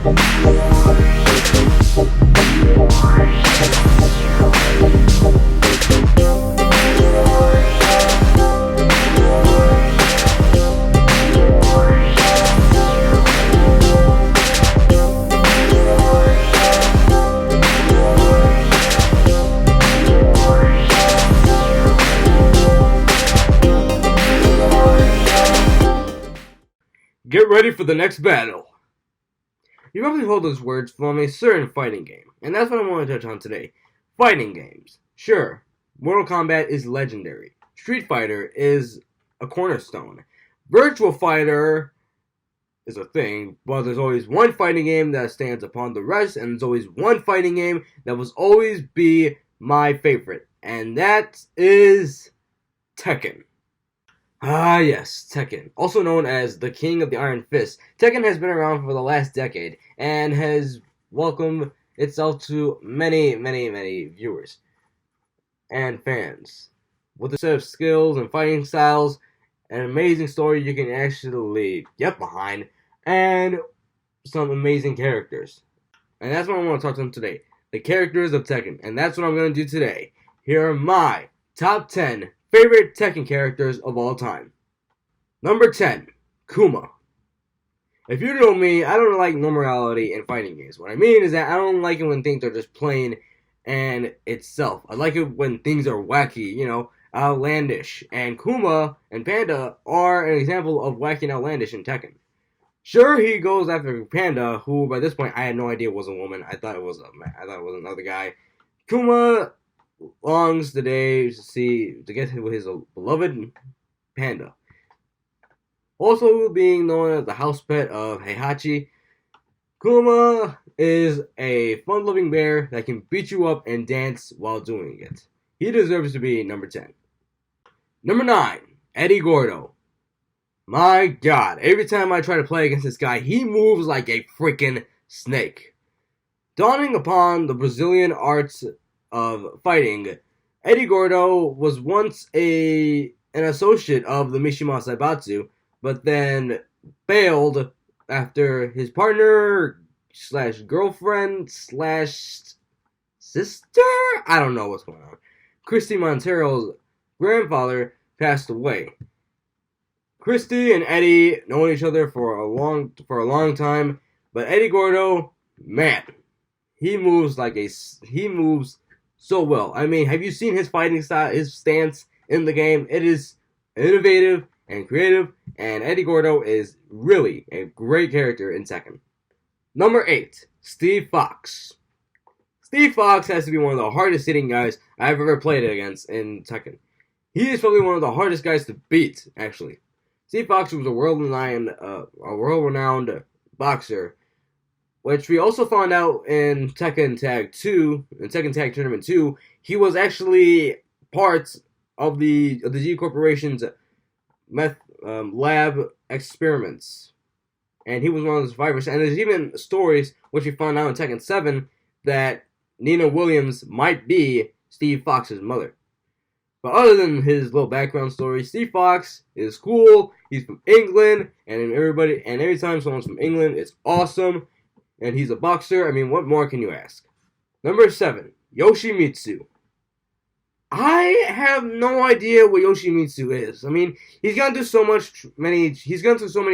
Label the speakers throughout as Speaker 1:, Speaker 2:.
Speaker 1: Get ready for the next battle. You probably heard those words from a certain fighting game, and that's what I want to touch on today. Fighting games. Sure, Mortal Kombat is legendary. Street Fighter is a cornerstone. Virtual Fighter is a thing, but there's always one fighting game that stands upon the rest, and there's always one fighting game that will always be my favorite, and that is Tekken. Ah, yes, Tekken. Also known as the King of the Iron Fist, Tekken has been around for the last decade and has welcomed itself to many, many, many viewers and fans. With a set of skills and fighting styles, an amazing story you can actually get behind, and some amazing characters. And that's what I want to talk to them today. The characters of Tekken. And that's what I'm going to do today. Here are my top 10 favorite Tekken characters of all time. Number 10, Kuma. If you know me, I don't like normality in fighting games. What I mean is that I don't like it when things are just plain and itself. I like it when things are wacky, outlandish. And Kuma and Panda are an example of wacky and outlandish in Tekken. Sure, he goes after Panda, who by this point I had no idea was a woman. I thought it was another guy. Kuma longs today to get with his beloved Panda. Also being known as the house pet of Heihachi, Kuma is a fun-loving bear that can beat you up and dance while doing it. He deserves to be number 10. Number 9, Eddie Gordo. My God, every time I try to play against this guy, he moves like a freaking snake. Dawning upon the Brazilian arts of fighting, Eddie Gordo was once an associate of the Mishima Saibatsu, but then failed after his partner slash girlfriend slash sister? I don't know what's going on. Christy Montero's grandfather passed away. Christy and Eddie known each other for a long time, but Eddie Gordo, man, he moves so well. I mean, have you seen his fighting style, his stance in the game? It is innovative and creative, and Eddie Gordo is really a great character in Tekken. Number 8, Steve Fox. Steve Fox has to be one of the hardest hitting guys I've ever played against in Tekken. He is probably one of the hardest guys to beat, actually. Steve Fox was a world-renowned boxer, which we also found out in Tekken Tag Tournament 2, he was actually part of the G Corporation's lab experiments. And he was one of the survivors. And there's even stories, which we found out in Tekken 7, that Nina Williams might be Steve Fox's mother. But other than his little background story, Steve Fox is cool. He's from England, and every time someone's from England, it's awesome. And he's a boxer. I mean, what more can you ask? Number 7, Yoshimitsu. I have no idea what Yoshimitsu is. I mean, he's gone through so many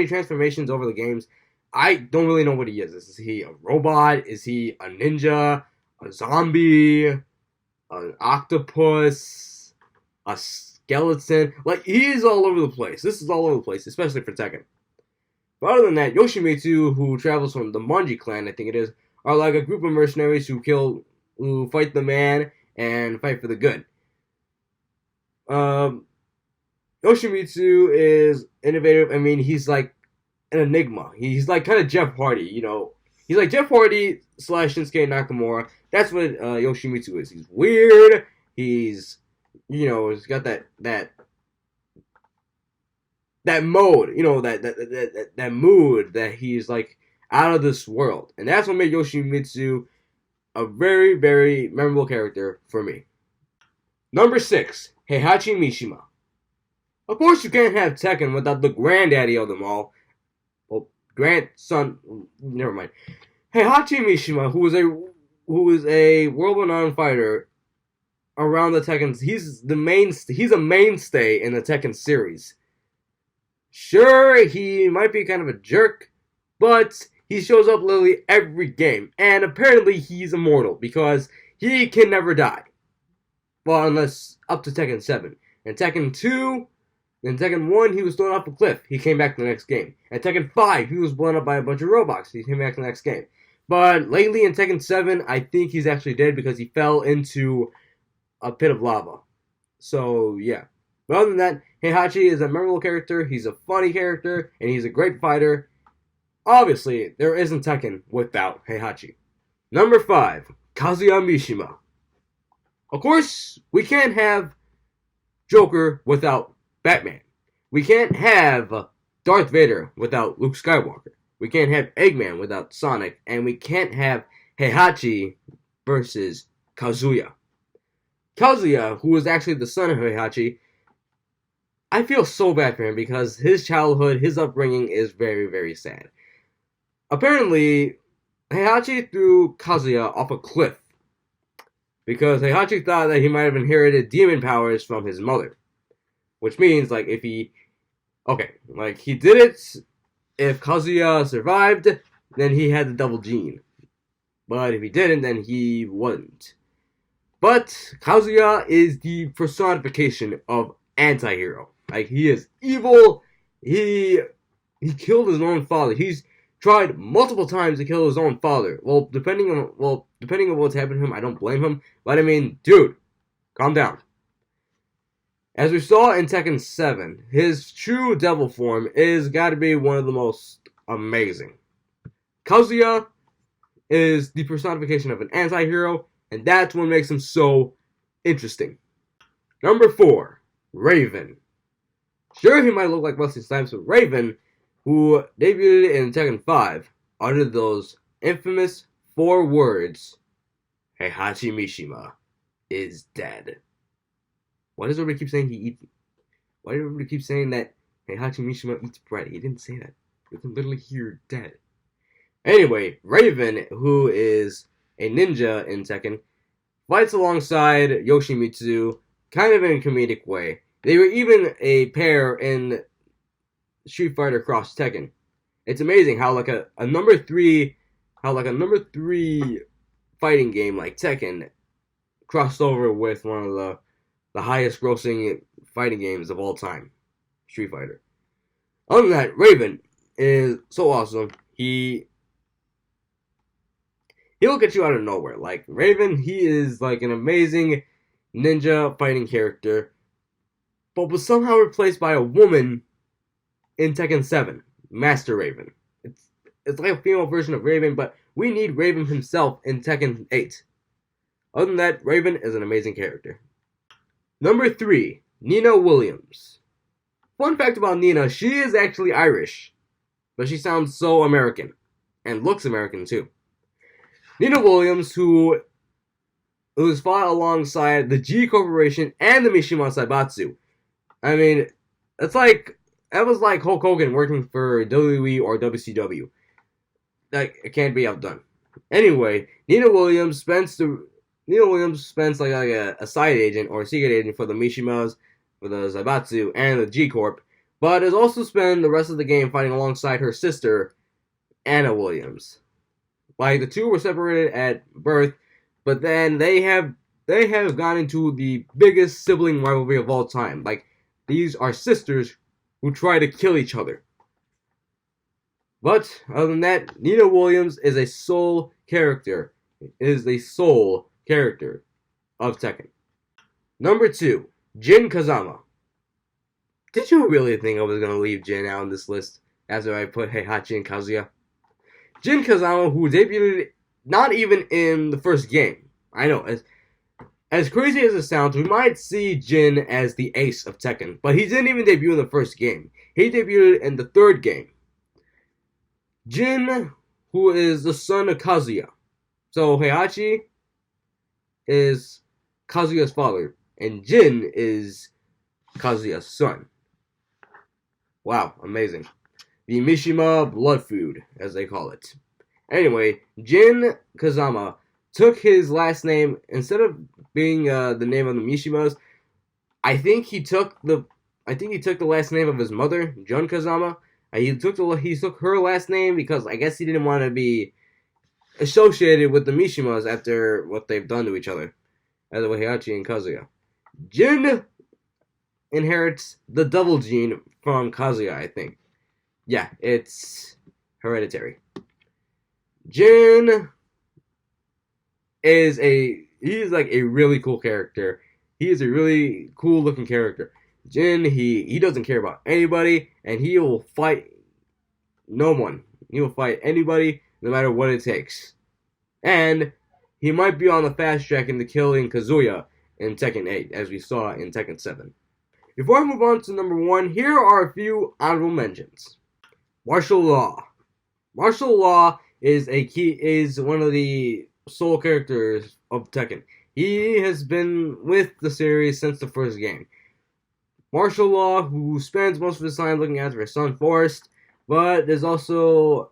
Speaker 1: transformations over the games. I don't really know what he is. Is he a robot? Is he a ninja? A zombie? An octopus? A skeleton? Like, he is all over the place. This is all over the place, especially for Tekken. But other than that, Yoshimitsu, who travels from the Manji clan, I think it is, are like a group of mercenaries who fight the man and fight for the good. Yoshimitsu is innovative. I mean, he's like an enigma. He's like kind of Jeff Hardy, He's like Jeff Hardy / Shinsuke Nakamura. That's what Yoshimitsu is. He's weird. He's got that mode, that mood that he's like out of this world. And that's what made Yoshimitsu a very, very memorable character for me. Number 6, Heihachi Mishima. Of course, you can't have Tekken without the granddaddy of them all. Well, grandson, never mind. Heihachi Mishima, who is a world-renowned fighter around the Tekken. He's a mainstay in the Tekken series. Sure, he might be kind of a jerk, but he shows up literally every game, and apparently he's immortal because he can never die. Well, unless up to Tekken 7. In Tekken 2, in Tekken 1, he was thrown off a cliff. He came back the next game. In Tekken 5, he was blown up by a bunch of robots. He came back the next game. But lately in Tekken 7, I think he's actually dead because he fell into a pit of lava. So, yeah. But other than that, Heihachi is a memorable character, he's a funny character, and he's a great fighter. Obviously, there isn't Tekken without Heihachi. Number 5, Kazuya Mishima. Of course, we can't have Joker without Batman. We can't have Darth Vader without Luke Skywalker. We can't have Eggman without Sonic. And we can't have Heihachi versus Kazuya. Kazuya, who is actually the son of Heihachi, I feel so bad for him because his childhood, his upbringing is very, very sad. Apparently, Heihachi threw Kazuya off a cliff because Heihachi thought that he might have inherited demon powers from his mother. Which means, like, if he... Okay, like, he did it. If Kazuya survived, then he had the double gene. But if he didn't, then he wouldn't. But Kazuya is the personification of anti-hero. Like, he is evil. He killed his own father. He's tried multiple times to kill his own father. Well, depending on what's happened to him, I don't blame him. But I mean, dude, calm down. As we saw in Tekken 7, his true devil form is got to be one of the most amazing. Kazuya is the personification of an anti-hero, and that's what makes him so interesting. Number 4, Raven. Sure, he might look like Wesley Snipes, but Raven, who debuted in Tekken 5, uttered those infamous 4 words, Heihachi Mishima is dead. Why does everybody keep saying he eats? Why does everybody keep saying that Heihachi Mishima eats bread? He didn't say that. You can literally hear dead. Anyway, Raven, who is a ninja in Tekken, fights alongside Yoshimitsu, kind of in a comedic way. They were even a pair in Street Fighter Cross Tekken. It's amazing how like a number 3 fighting game like Tekken crossed over with one of the highest grossing fighting games of all time, Street Fighter. Other than that, Raven is so awesome. He'll get you out of nowhere. Like, Raven, he is like an amazing ninja fighting character, but was somehow replaced by a woman in Tekken 7, Master Raven. It's like a female version of Raven, but we need Raven himself in Tekken 8. Other than that, Raven is an amazing character. Number 3, Nina Williams. Fun fact about Nina, she is actually Irish, but she sounds so American, and looks American too. Nina Williams, who has fought alongside the G Corporation and the Mishima Zaibatsu. I mean, that was like Hulk Hogan working for WWE or WCW. Like, it can't be outdone. Anyway, Nina Williams spends like a side agent or a secret agent for the Mishimas, for the Zaibatsu, and the G Corp, but has also spent the rest of the game fighting alongside her sister, Anna Williams. Like, the two were separated at birth, but then they have gone into the biggest sibling rivalry of all time. Like, these are sisters who try to kill each other. But other than that, Nina Williams is a sole character. Is the sole character of Tekken. Number 2, Jin Kazama. Did you really think I was going to leave Jin out on this list after I put Heihachi and Kazuya? Jin Kazama, who debuted not even in the first game. I know, as crazy as it sounds, we might see Jin as the ace of Tekken, but he didn't even debut in the first game. He debuted in the third game. Jin, who is the son of Kazuya. So Heihachi is Kazuya's father, and Jin is Kazuya's son. Wow, amazing. The Mishima blood food, as they call it. Anyway, Jin Kazama took his last name instead of being the name of the Mishimos. I think he took the last name of his mother, Jun Kazama. He took her last name because I guess he didn't want to be associated with the Mishimos after what they've done to each other, as Heihachi and Kazuya. Jin inherits the double gene from Kazuya, I think. Yeah, it's hereditary. Jin is like a really cool character. He is a really cool looking character. Jin, he doesn't care about anybody, and he will fight no one. He will fight anybody, no matter what it takes. And he might be on the fast track into killing Kazuya in Tekken 8, as we saw in Tekken 7. Before I move on to number 1, here are a few honorable mentions. Martial Law. Martial Law is one of the sole characters of Tekken. He has been with the series since the first game. Martial Law, who spends most of his time looking after his son Forrest, but is also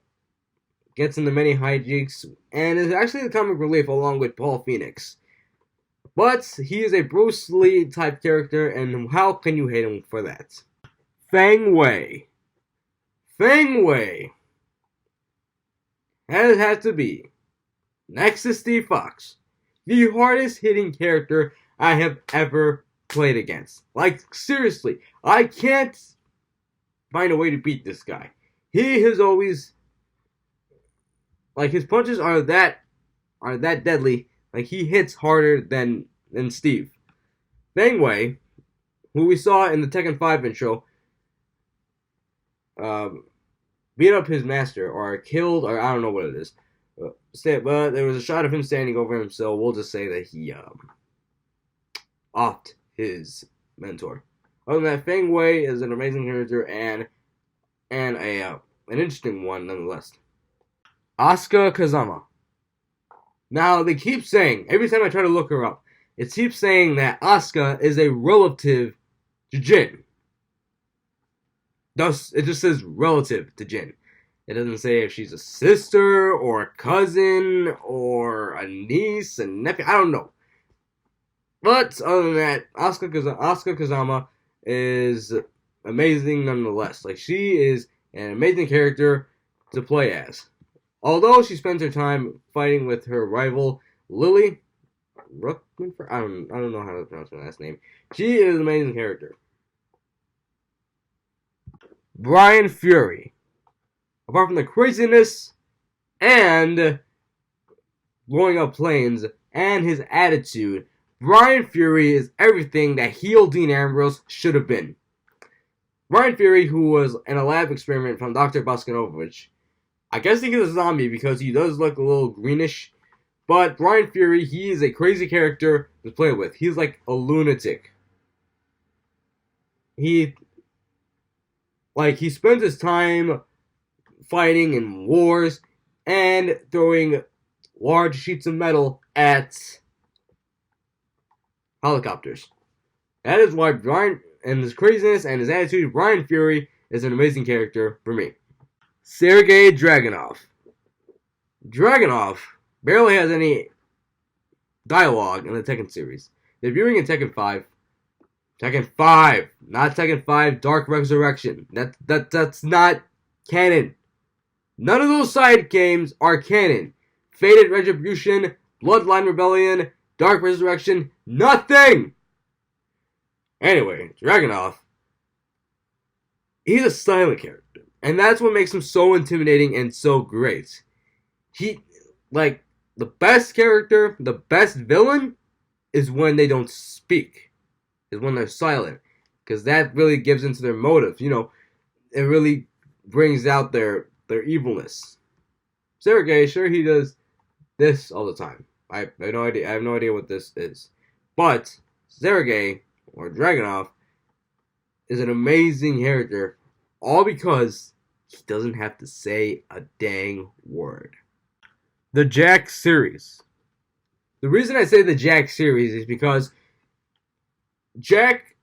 Speaker 1: gets into many hijinks, and is actually the comic relief along with Paul Phoenix. But he is a Bruce Lee type character, and how can you hate him for that? Feng Wei. Feng Wei has to be, next to Steve Fox, the hardest hitting character I have ever played against. Like, seriously, I can't find a way to beat this guy. He has always, like, his punches are that deadly. Like, he hits harder than Steve. Feng Wei, who we saw in the Tekken 5 intro, beat up his master, or killed, or I don't know what it is. But there was a shot of him standing over him, so we'll just say that he offed his mentor. Other than that, Feng Wei is an amazing character and an interesting one nonetheless. Asuka Kazama. Now they keep saying, every time I try to look her up, it keeps saying that Asuka is a relative to Jin. Thus, it just says relative to Jin. It doesn't say if she's a sister or a cousin or a niece and nephew. I don't know. But other than that, Asuka Kazama is amazing nonetheless. Like, she is an amazing character to play as. Although she spends her time fighting with her rival Lily Rookman, I don't know how to pronounce her last name. She is an amazing character. Brian Fury. Apart from the craziness and blowing up planes and his attitude, Brian Fury is everything that heel Dean Ambrose should have been. Brian Fury, who was in a lab experiment from Dr. Boskanovich. I guess he's a zombie because he does look a little greenish. But Brian Fury, he is a crazy character to play with. He's like a lunatic. He spends his time fighting in wars and throwing large sheets of metal at helicopters. That is why Brian, and his craziness and his attitude, Brian Fury is an amazing character for me. Sergei Dragunov. Dragunov barely has any dialogue in the Tekken series. Debuting in Tekken 5. Tekken 5, not Tekken 5 Dark Resurrection. That's not canon. None of those side games are canon. Fated Retribution, Bloodline Rebellion, Dark Resurrection, nothing! Anyway, Dragunov, he's a silent character. And that's what makes him so intimidating and so great. He, like, the best character, the best villain, is when they don't speak. Is when they're silent. Because that really gives into their motive. You know, it really brings out their evilness. Sergei, sure, he does this all the time. I have no idea what this is. But Sergei, or Dragunov, is an amazing character. All because he doesn't have to say a dang word. The Jack series. The reason I say the Jack series is because Jack,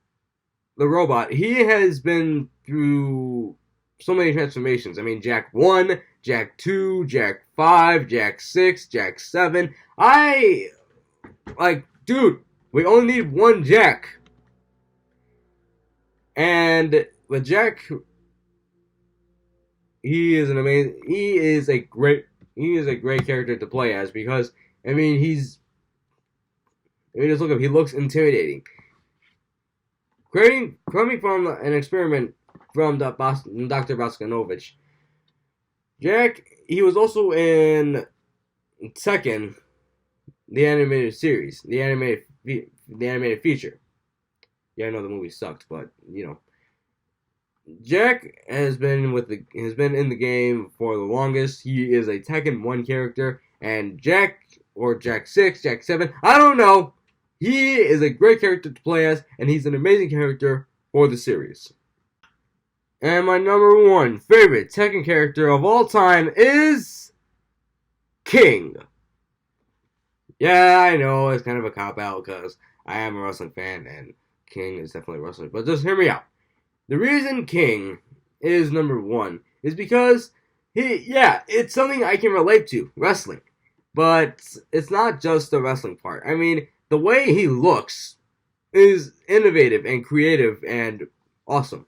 Speaker 1: the robot, he has been through so many transformations. I mean, Jack 1, Jack 2, Jack 5, Jack 6, Jack 7. Dude, we only need one Jack. And with Jack, he is a great character to play as, because just look up, he looks intimidating. Coming from an experiment from Dr. Boskanovich, Jack, he was also in Tekken, the animated series, the animated feature. Yeah, I know the movie sucked, but Jack has been in the game for the longest. He is a Tekken 1 character, and Jack 6, Jack 7, I don't know. He is a great character to play as, and he's an amazing character for the series. And my number 1 favorite Tekken character of all time is King. Yeah, I know, it's kind of a cop-out because I am a wrestling fan, and King is definitely a wrestler, but just hear me out. The reason King is number 1 is because it's something I can relate to, wrestling. But it's not just the wrestling part. I mean, the way he looks is innovative and creative and awesome.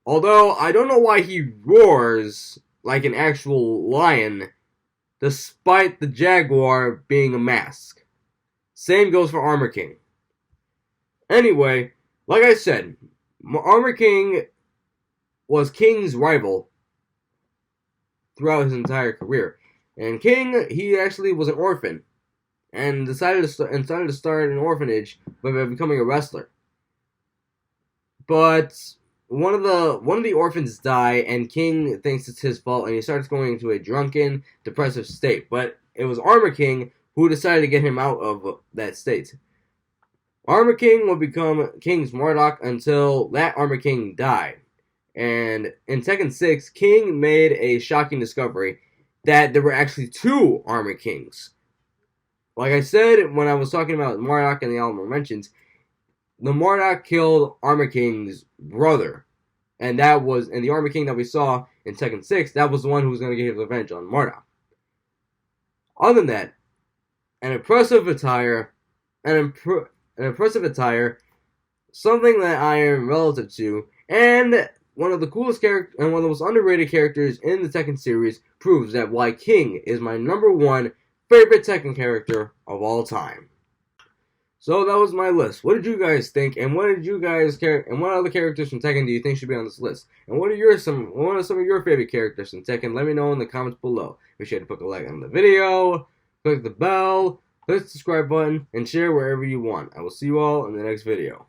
Speaker 1: Although, I don't know why he roars like an actual lion, despite the Jaguar being a mask. Same goes for Armor King. Anyway, like I said, Armor King was King's rival throughout his entire career. And King, he actually was an orphan and decided to start an orphanage by becoming a wrestler. But one of the orphans die, and King thinks it's his fault, and he starts going into a drunken, depressive state. But it was Armor King who decided to get him out of that state. Armor King would become King's Murdoch until that Armor King died. And in Tekken 6, King made a shocking discovery that there were actually 2 Armor Kings. Like I said when I was talking about Murdoch and the Honorable Mentions, the Murdoch killed Armor King's brother. And the Armor King that we saw in Tekken 6, that was the one who was going to get his revenge on Murdoch. Other than that, an impressive attire, something that I am relative to, and one of the coolest characters and one of the most underrated characters in the Tekken series, proves that why King is my number 1 favorite Tekken character of all time. So that was my list. What did you guys think? And what other characters from Tekken do you think should be on this list? And what are some of your favorite characters from Tekken? Let me know in the comments below. Be sure to put a like on the video, click the bell, click the subscribe button, and share wherever you want. I will see you all in the next video.